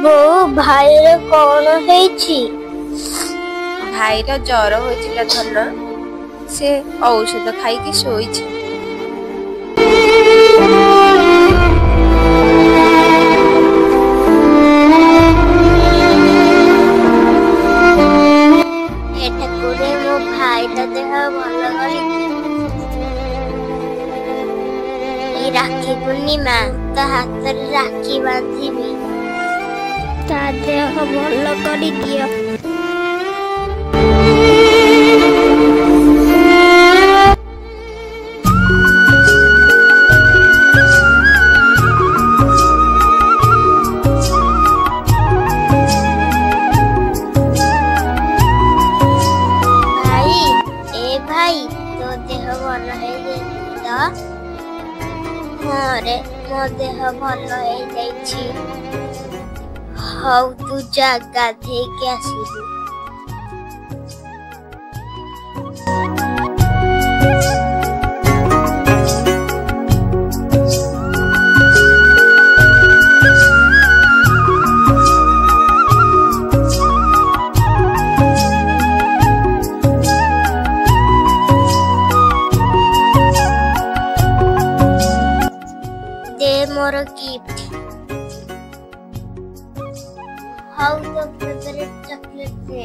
ବୋଉ ଭାଇର କଣ ହେଇଛି? ଭାଇର ଜର ହୋଇଥିଲା ଧନ, ସେ ଔଷଧ ଖାଇକି ଶୋଇଛି। ଠାକୁରେ ମୋ ଭାଇର ଦେହ ଭଲ କରିଛି। ଏଇ ରାକ୍ଷୀ ପୂର୍ଣ୍ଣିମା ତା ହାତରେ ରାକ୍ଷୀ ବାନ୍ଧିବି, ତା ଦେହ ଭଲ କରିଦିଅ। ଭାଇ ତୋ ଦେହ ଭଲ ହେଇଯାଇଛି ତ? ହଁ ରେ, ମୋ ଦେହ ଭଲ ହେଇଯାଇଛି। ହଉ ତୁ ଯା ଗାଧେଇକି ଆସିବୁ। दे मोर gift. How the favourite chocolate they.